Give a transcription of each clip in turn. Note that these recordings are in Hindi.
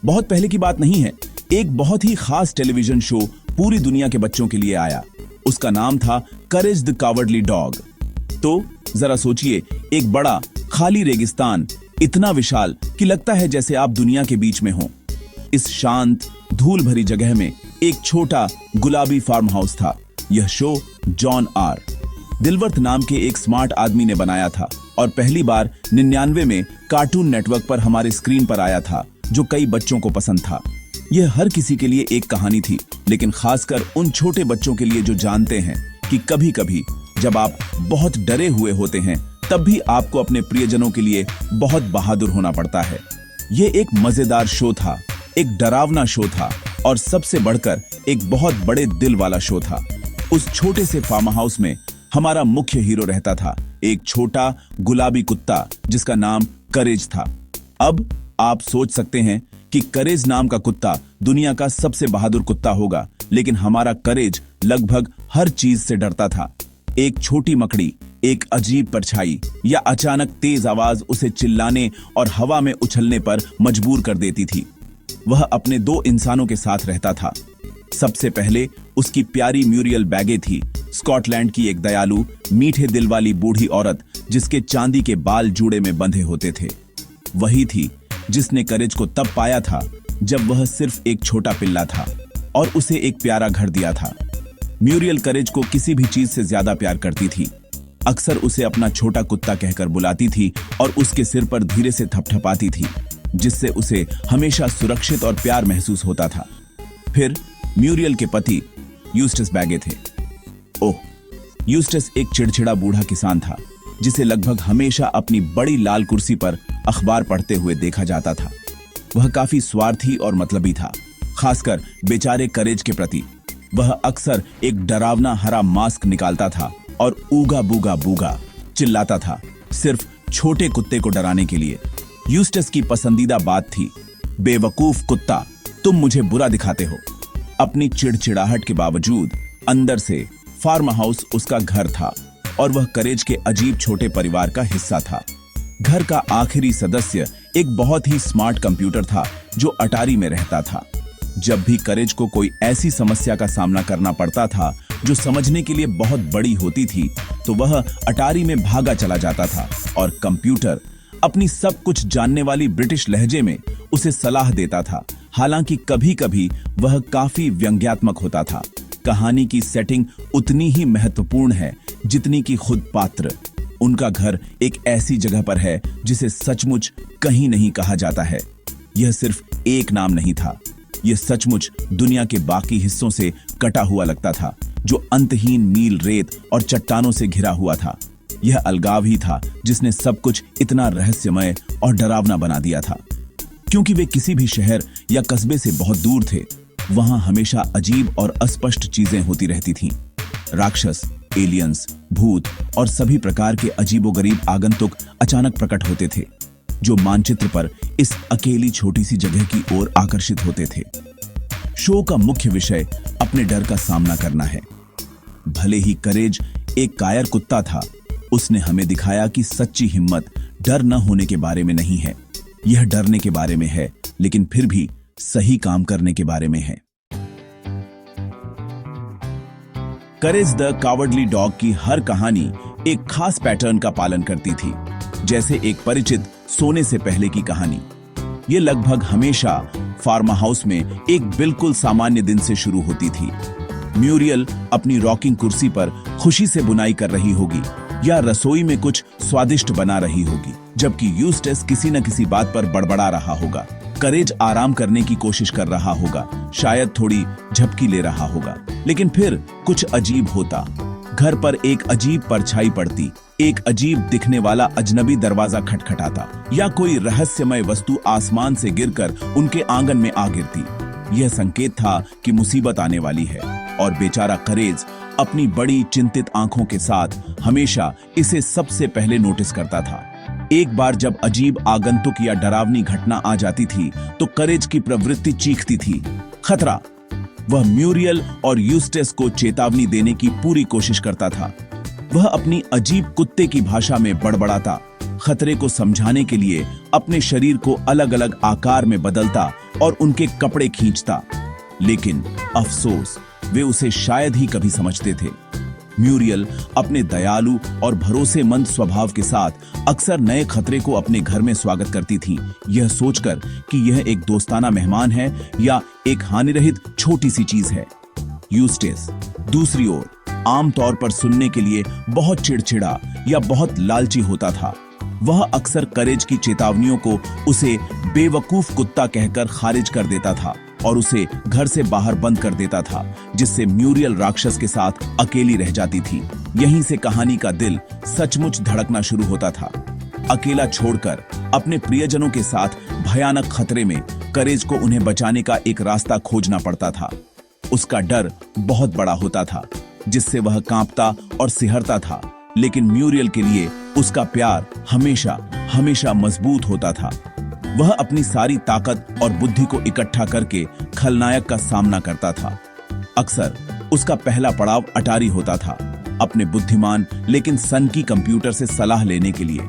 बहुत पहले की बात नहीं है, एक बहुत ही खास टेलीविजन शो पूरी दुनिया के बच्चों के लिए आया। उसका नाम था करेज द कावर्डली डॉग। तो जरा सोचिए, एक बड़ा खाली रेगिस्तान, इतना विशाल कि लगता है जैसे आप दुनिया के बीच में हो। इस शांत धूल भरी जगह में एक छोटा गुलाबी फार्म हाउस था। यह शो जॉन आर दिलवर्थ नाम के एक स्मार्ट आदमी ने बनाया था और पहली बार 99 में कार्टून नेटवर्क पर हमारे स्क्रीन पर आया था, जो कई बच्चों को पसंद था। यह हर किसी के लिए एक कहानी थी, लेकिन खासकर उन छोटे बच्चों के लिए जो जानते हैं कि कभी-कभी जब आप बहुत डरे हुए होते हैं, तब भी आपको अपने प्रियजनों के लिए बहुत बहादुर होना पड़ता है। यह एक मजेदार शो था, एक डरावना शो था और सबसे बढ़कर एक बहुत बड़े दिल वाला शो था। उस छोटे से फार्म हाउस में हमारा मुख्य हीरो रहता था, एक छोटा गुलाबी कुत्ता जिसका नाम करेज था। अब आप सोच सकते हैं कि करेज नाम का कुत्ता दुनिया का सबसे बहादुर कुत्ता होगा, लेकिन हमारा करेज लगभग हर चीज से डरता था। एक छोटी मकड़ी, एक अजीब परछाई या अचानक तेज आवाज उसे चिल्लाने और हवा में उछलने पर मजबूर कर देती थी। वह अपने 2 इंसानों के साथ रहता था। सबसे पहले उसकी प्यारी म्यूरियल बैगे थी, स्कॉटलैंड की एक दयालु मीठे दिल वाली बूढ़ी औरत जिसके चांदी के बाल जूड़े में बंधे होते थे। वही थी जिसने करेज को तब पाया था जब वह सिर्फ एक छोटा पिल्ला था और उसे एक प्यारा घर दिया था। म्यूरियल करेज को किसी भी चीज से ज्यादा प्यार करती थी। अक्सर उसे अपना छोटा कुत्ता कहकर बुलाती थी और उसके सिर पर धीरे से थपथपाती थी, जिससे उसे हमेशा सुरक्षित और प्यार महसूस होता था। फिर म्यूरियल के पति यूस्टस बैगे थे। ओह, यूस्टस एक चिड़चिड़ा बूढ़ा किसान था जिसे लगभग हमेशा अपनी बड़ी लाल कुर्सी पर अखबार पढ़ते हुए देखा जाता था। वह काफी स्वार्थी और मतलबी था, खासकर बेचारे करेज के प्रति। वह अक्सर एक डरावना हरा मास्क निकालता था और ऊगा बूगा बूगा चिल्लाता था, सिर्फ छोटे कुत्ते को डराने के लिए। यूस्टस की पसंदीदा बात थी, बेवकूफ कुत्ता, तुम मुझे बुरा दिखाते हो। अपनी चिड़चिड़ाहट के बावजूद अंदर से फार्म हाउस उसका घर था और वह करेज के अजीब छोटे परिवार का हिस्सा था। घर का आखिरी सदस्य एक बहुत ही स्मार्ट कंप्यूटर था जो अटारी में रहता था। जब भी करेज को कोई ऐसी समस्या का सामना करना पड़ता था जो समझने के लिए बहुत बड़ी होती थी, तो वह अटारी में भागा चला जाता था और कंप्यूटर अपनी सब कुछ जानने वाली ब्रिटिश लहजे में उसे सलाह देता था। हालांकि कभी-कभी वह काफी व्यंग्यात्मक होता था। कहानी की सेटिंग उतनी ही महत्वपूर्ण है जितनी कि खुद पात्र। उनका घर एक ऐसी जगह पर है जिसे सचमुच कहीं नहीं कहा जाता है। यह सिर्फ एक नाम नहीं था, यह सचमुच दुनिया के बाकी हिस्सों से कटा हुआ लगता था, जो अंतहीन मील रेत और चट्टानों से घिरा हुआ था। यह अलगाव ही था जिसने सब कुछ इतना रहस्यमय और डरावना बना दिया था। क्योंकि वे किसी भी शहर या कस्बे से बहुत दूर थे, वहां हमेशा अजीब और अस्पष्ट चीजें होती रहती थीं। राक्षस, एलियंस, भूत और सभी प्रकार के अजीबोगरीब आगंतुक अचानक प्रकट होते थे, जो मानचित्र पर इस अकेली छोटी सी जगह की ओर आकर्षित होते थे। शो का मुख्य विषय अपने डर का सामना करना है। भले ही करेज एक कायर कुत्ता था, उसने हमें दिखाया कि सच्ची हिम्मत डर न होने के बारे में नहीं है। यह डरने के बारे में है, लेकिन फिर भी सही काम करने के बारे में है। करेज द कावर्डली डॉग की हर कहानी एक खास पैटर्न का पालन करती थी, जैसे एक परिचित सोने से पहले की कहानी। यह लगभग हमेशा फार्म हाउस में एक बिल्कुल सामान्य दिन से शुरू होती थी। म्यूरियल अपनी रॉकिंग कुर्सी पर खुशी से बुनाई कर रही होगी या रसोई में कुछ स्वादिष्ट बना रही होगी, जबकि यूस्टस किसी न किसी बात पर बड़बड़ा रहा होगा। करेज आराम करने की कोशिश कर रहा होगा, शायद थोड़ी झपकी ले रहा होगा। लेकिन फिर कुछ अजीब होता। घर पर एक अजीब परछाई पड़ती, एक अजीब दिखने वाला अजनबी दरवाजा खटखटाता या कोई रहस्यमय वस्तु आसमान से गिरकर उनके आंगन में आ गिरती। यह संकेत था कि मुसीबत आने वाली है और बेचारा करेज अपनी बड़ी चिंतित आंखों के साथ हमेशा इसे सबसे पहले नोटिस करता था। एक बार जब अजीब आगंतुक या डरावनी घटना आ जाती थी तो करेज की प्रवृत्ति चीखती थी, खतरा। वह म्यूरियल और यूस्टस को चेतावनी देने की पूरी कोशिश करता था। वह अपनी अजीब कुत्ते की भाषा में बड़बड़ाता, खतरे को समझाने के लिए अपने शरीर को अलग अलग आकार में बदलता और उनके कपड़े खींचता, लेकिन अफसोस वे उसे शायद ही कभी समझते थे। म्यूरियल अपने दयालु और भरोसेमंद स्वभाव के साथ अक्सर नए खतरे को अपने घर में स्वागत करती थीं, यह सोचकर कि यह एक दोस्ताना मेहमान है या एक हानिरहित छोटी सी चीज है। यूस्टेस दूसरी ओर आमतौर पर सुनने के लिए बहुत चिड़चिड़ा या बहुत लालची होता था। वह अक्सर करेज की चेतावनियों को उसे बेवकूफ कुत्ता कहकर खारिज कर देता था और उसे घर से बाहर बंद कर देता था, जिससे म्यूरियल राक्षस के साथ अकेली रह जाती थी। यहीं से कहानी का दिल सचमुच धड़कना शुरू होता था। अकेला छोड़कर अपने प्रियजनों के साथ भयानक खतरे में करेज को उन्हें बचाने का एक रास्ता खोजना पड़ता था। उसका डर बहुत बड़ा होता था, जिससे वह कांपता और सिहरता था, लेकिन म्यूरियल के लिए उसका प्यार हमेशा हमेशा मजबूत होता था। वह अपनी सारी ताकत और बुद्धि को इकट्ठा करके खलनायक का सामना करता था। अक्सर उसका पहला पड़ाव अटारी होता था, अपने बुद्धिमान लेकिन सनकी कंप्यूटर से सलाह लेने के लिए।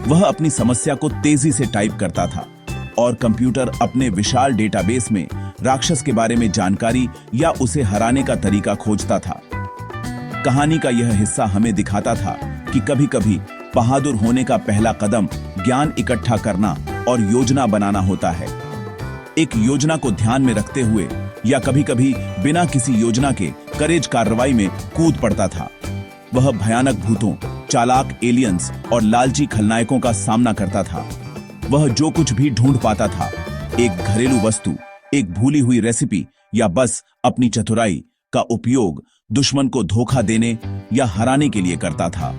वह अपनी समस्या को तेजी से टाइप करता था और कंप्यूटर अपने विशाल डेटाबेस में राक्षस के बारे में जानकारी या उसे हराने का तरीका खोजता था। कहानी का यह हिस्सा हमें दिखाता था कि कभी-कभी बहादुर होने का पहला कदम ज्ञान इकट्ठा करना और योजना बनाना होता है। एक योजना को ध्यान में रखते हुए या कभी-कभी बिना किसी योजना के करेज कार्रवाई में कूद पड़ता था। वह भयानक भूतों, चालाक एलियंस और लालची खलनायकों का सामना करता था। वह जो कुछ भी ढूंढ पाता था, एक घरेलू वस्तु, एक भूली हुई रेसिपी या बस अपनी चतुराई का उपयोग दुश्मन को धोखा देने या हराने के लिए करता था।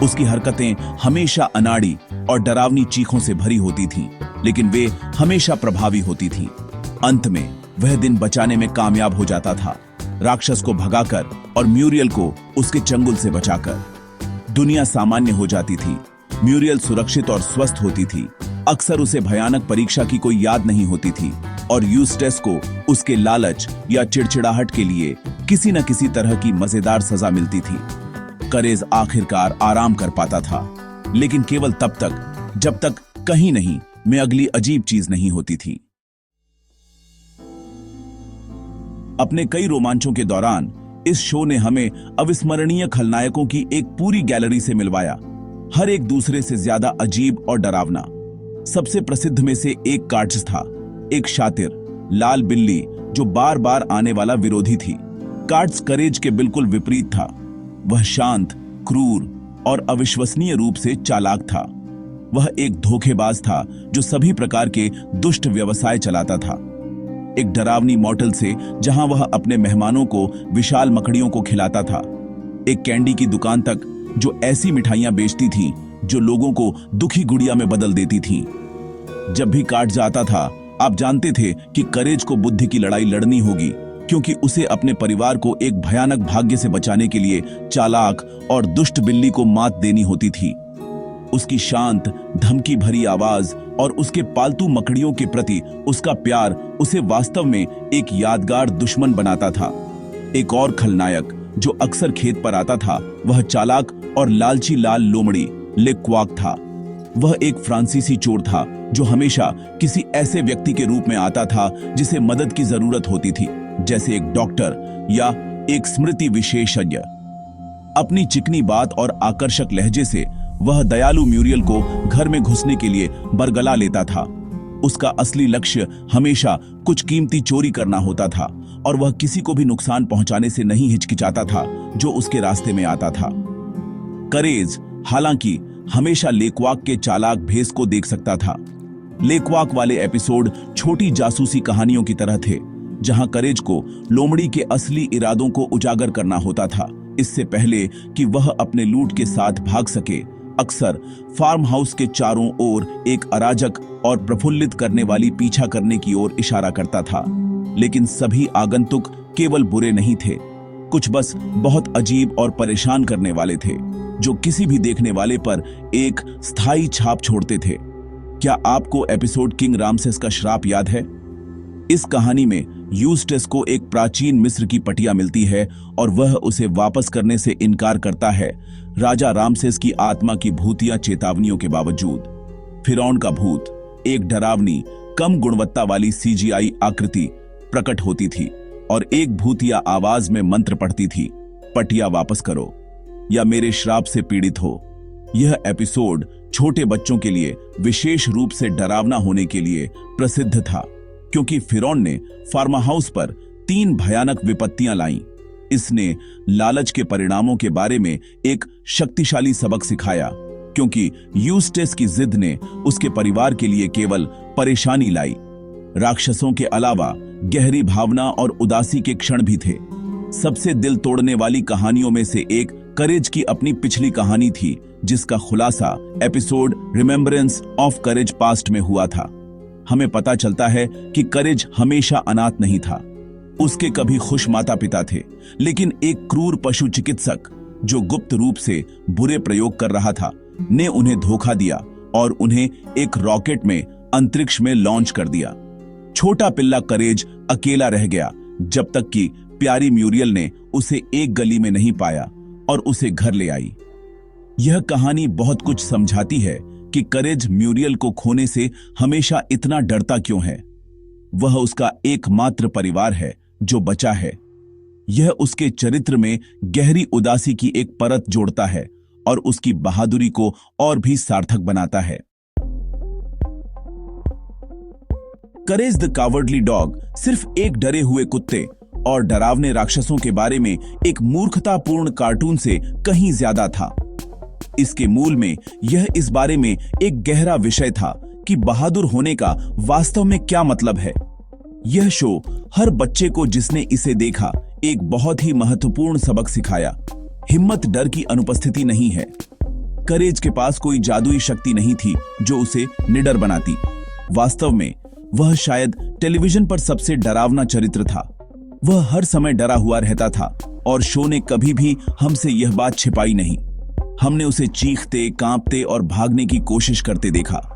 उसकी हरकतें हमेशा अनाड़ी और डरावनी चीखों से भरी होती थीं, लेकिन वे हमेशा प्रभावी होती थीं। अंत में वह दिन बचाने में कामयाब हो जाता था, राक्षस को भगाकर और म्यूरियल को उसके चंगुल से बचाकर। दुनिया सामान्य हो जाती थी, म्यूरियल सुरक्षित और स्वस्थ होती थी। अक्सर उसे भयानक परीक्षा की कोई याद नहीं होती थी और यूस्टेस को उसके लालच या चिड़चिड़ाहट के लिए किसी न किसी तरह की मजेदार सजा मिलती थी। करेज आखिरकार आराम कर पाता था, लेकिन केवल तब तक जब तक कहीं नहीं में अगली अजीब चीज नहीं होती थी। अपने कई रोमांचों के दौरान इस शो ने हमें अविस्मरणीय खलनायकों की एक पूरी गैलरी से मिलवाया, हर एक दूसरे से ज्यादा अजीब और डरावना। सबसे प्रसिद्ध में से एक कार्ड्स था, एक शातिर लाल बिल्ली जो बार बार आने वाला विरोधी थी। कार्ड्स करेज के बिल्कुल विपरीत था। वह शांत, क्रूर और अविश्वसनीय रूप से चालाक था। वह एक धोखेबाज था जो सभी प्रकार के दुष्ट व्यवसाय चलाता था। एक डरावनी मॉटल से जहां वह अपने मेहमानों को विशाल मकड़ियों को खिलाता था, एक कैंडी की दुकान तक जो ऐसी मिठाइयां बेचती थी जो लोगों को दुखी गुड़िया में बदल देती थी। जब भी कार्ड्स आता था, आप जानते थे कि करेज को बुद्धि की लड़ाई लड़नी होगी, क्योंकि उसे अपने परिवार को एक भयानक भाग्य से बचाने के लिए चालाक और दुष्ट बिल्ली को मात देनी होती थी। उसकी शांत, धमकी भरी आवाज और उसके पालतू मकड़ियों के प्रति उसका प्यार उसे वास्तव में एक यादगार दुश्मन बनाता था। एक और खलनायक जो अक्सर खेत पर आता था, वह चालाक और लालची लाल लोमड़ी लेक्वाक था। वह एक फ्रांसीसी चोर था जो हमेशा किसी ऐसे व्यक्ति के रूप में आता था जिसे मदद की जरूरत होती थी, जैसे एक डॉक्टर या एक स्मृति विशेषज्ञ। अपनी चिकनी बात और आकर्षक लहजे से वह दयालु म्यूरियल को घर में घुसने के लिए बरगला लेता था। उसका असली लक्ष्य हमेशा कुछ कीमती चोरी करना होता था और वह किसी को भी नुकसान पहुंचाने से नहीं हिचकिचाता था जो उसके रास्ते में आता था। करेज हालांकि हमेशा लेक्वाक के चालाक भेस को देख सकता था। लेक्वाक वाले एपिसोड छोटी जासूसी कहानियों की तरह थे, जहां करेज को लोमड़ी के असली इरादों को उजागर करना होता था इससे पहले कि वह अपने लूट के साथ भाग सके। अक्सर फार्म हाउस के चारों ओर एक अराजक और प्रफुल्लित करने वाली पीछा करने की ओर इशारा करता था, लेकिन सभी आगंतुक केवल बुरे नहीं थे, कुछ बस बहुत अजीब और परेशान करने वाले थे जो किसी भी देखने वाले पर एक स्थायी छाप छोड़ते थे। क्या आपको एपिसोड किंग रामसेस का श्राप याद है? इस कहानी में यूस्टस को एक प्राचीन मिस्र की पटिया मिलती है और वह उसे वापस करने से इनकार करता है, राजा रामसेस की आत्मा की भूतिया चेतावनियों के बावजूद। फिरौन का भूत, एक डरावनी कम गुणवत्ता वाली सीजीआई आकृति प्रकट होती थी और एक भूतिया आवाज में मंत्र पढ़ती थी, पटिया वापस करो या मेरे श्राप से पीड़ित हो। यह एपिसोड छोटे बच्चों के लिए विशेष रूप से डरावना होने के लिए प्रसिद्ध था, क्योंकि फिरौन ने फार्मा हाउस पर 3 भयानक विपत्तियां लाईं। इसने लालच के परिणामों के बारे में एक शक्तिशाली सबक सिखाया, क्योंकि यूस्टस की जिद ने उसके परिवार के लिए केवल परेशानी लाई। राक्षसों के अलावा गहरी भावना और उदासी के क्षण भी थे। सबसे दिल तोड़ने वाली कहानियों में से एक करेज की अपनी पिछली कहानी थी, जिसका खुलासा episode remembrance of courage past में हुआ था। हमें पता चलता है कि करेज हमेशा अनाथ नहीं था। उसके कभी खुश माता पिता थे, लेकिन एक क्रूर पशु चिकित्सक जो गुप्त रूप से बुरे प्रयोग कर रहा था ने उन्हें धोखा दिया और उन्हें एक रॉकेट में अंतरिक्ष में लॉन्च कर दिया। छोटा पिल्ला करेज अकेला रह गया जब तक कि प्यारी म्यूरियल ने उसे एक गली में नहीं पाया और उसे घर ले आई। यह कहानी बहुत कुछ समझाती है कि करेज म्यूरियल को खोने से हमेशा इतना डरता क्यों है। वह उसका एकमात्र परिवार है जो बचा है। यह उसके चरित्र में गहरी उदासी की एक परत जोड़ता है और उसकी बहादुरी को और भी सार्थक बनाता है। करेज द कावर्डली डॉग सिर्फ एक डरे हुए कुत्ते और डरावने राक्षसों के बारे में एक मूर्खतापूर्ण कार्टून से कहीं ज्यादा था। इसके मूल में यह इस बारे में एक गहरा विषय था कि बहादुर होने का वास्तव में क्या मतलब है। यह शो हर बच्चे को जिसने इसे देखा एक बहुत ही महत्वपूर्ण सबक सिखाया। हिम्मत डर की अनुपस्थिति नहीं है। करेज के पास कोई जादुई शक्ति नहीं थी जो उसे निडर बनाती। वास्तव में वह शायद टेलीविजन पर सबसे डरावना चरित्र था। वह हर समय डरा हुआ रहता था और शो ने कभी भी हमसे यह बात छिपाई नहीं। हमने उसे चीखते, कांपते और भागने की कोशिश करते देखा,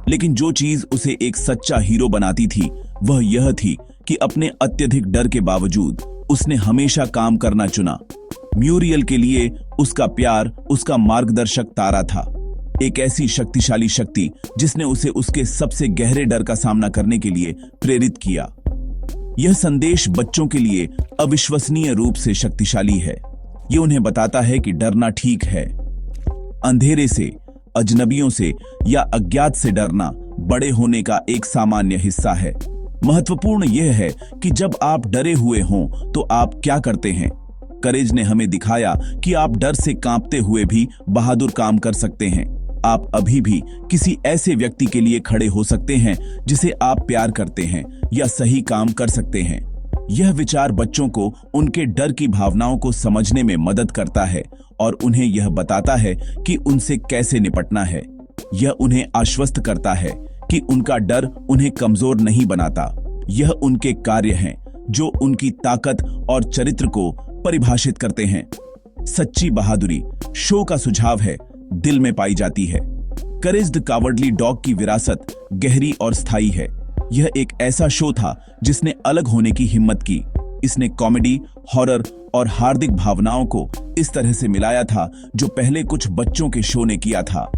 लेकिन जो चीज उसे एक सच्चा हीरो बनाती थी वह यह थी कि अपने अत्यधिक डर के बावजूद उसने हमेशा काम करना चुना। म्यूरियल के लिए उसका प्यार उसका मार्गदर्शक तारा था, एक ऐसी शक्तिशाली शक्ति जिसने उसे उसके सबसे गहरे डर का सामना करने के लिए प्रेरित किया। यह संदेश बच्चों के लिए अविश्वसनीय रूप से शक्तिशाली है। यह उन्हें बताता है कि डरना ठीक है। अंधेरे से, अजनबियों से या अज्ञात से डरना बड़े होने का एक सामान्य हिस्सा है। महत्वपूर्ण यह है कि जब आप डरे हुए हों तो आप क्या करते हैं। करेज ने हमें दिखाया कि आप डर से कांपते हुए भी बहादुर काम कर सकते हैं। आप अभी भी किसी ऐसे व्यक्ति के लिए खड़े हो सकते हैं जिसे आप प्यार करते हैं या सही काम कर सकते हैं। यह विचार बच्चों को उनके डर की भावनाओं को समझने में मदद करता है और उन्हें यह बताता है कि उनसे कैसे निपटना है। यह उन्हें आश्वस्त करता है कि उनका डर उन्हें कमजोर नहीं बनाता। यह उनके कार्य हैं जो उनकी ताकत और चरित्र को परिभाषित करते हैं। सच्ची बहादुरी शो का सुझाव है, दिल में पाई जाती है। करेज द कावर्डली डॉग की विरासत गहरी और स्थायी है। यह एक ऐसा शो था जिसने अलग होने की हिम्मत की। इसने कॉमेडी, हॉरर और हार्दिक भावनाओं को इस तरह से मिलाया था जो पहले कुछ बच्चों के शो ने किया था।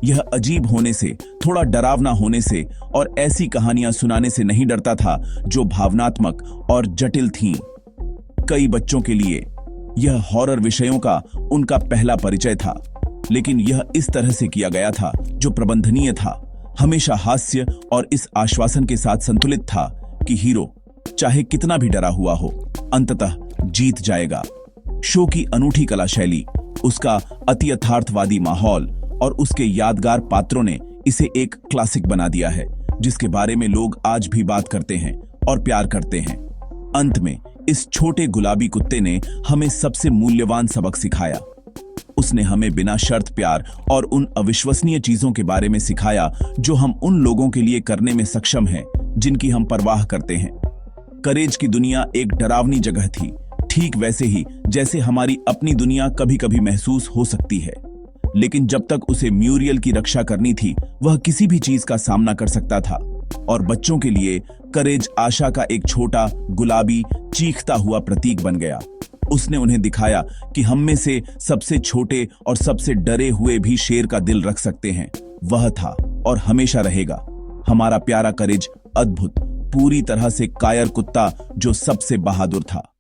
यह अजीब होने से, थोड़ा डरावना होने से और ऐसी कहानियां सुनाने से नहीं डरता था जो भावनात्मक और जटिल थीं। कई बच्चों के लिए यह हॉरर विषयों का उनका पहला परिचय था, लेकिन यह इस तरह से किया गया था जो प्रबंधनीय था, हमेशा हास्य और इस आश्वासन के साथ संतुलित था कि हीरो चाहे कितना भी डरा हुआ हो, अंततः जीत जाएगा। शो की अनूठी कला शैली, उसका अति यथार्थवादी माहौल और उसके यादगार पात्रों ने इसे एक क्लासिक बना दिया है जिसके बारे में लोग आज भी बात करते हैं और प्यार करते हैं। अंत में इस छोटे गुलाबी कुत्ते ने हमें सबसे मूल्यवान सबक सिखाया। उसने हमें बिना शर्त प्यार और उन अविश्वसनीय चीजों के बारे में सिखाया जो हम उन लोगों के लिए करने में सक्षम हैं जिनकी हम परवाह करते हैं। करेज की दुनिया एक डरावनी जगह थी, ठीक वैसे ही जैसे हमारी अपनी दुनिया कभी-कभी महसूस हो सकती है, लेकिन जब तक उसे म्यूरियल की रक्षा करनी थी वह किसी भी चीज का सामना कर सकता था। और बच्चों के लिए करेज आशा का एक छोटा गुलाबी चीखता हुआ प्रतीक बन गया। उसने उन्हें दिखाया कि हम में से सबसे छोटे और सबसे डरे हुए भी शेर का दिल रख सकते हैं। वह था और हमेशा रहेगा हमारा प्यारा करेज, अद्भुत, पूरी तरह से कायर कुत्ता जो सबसे बहादुर था।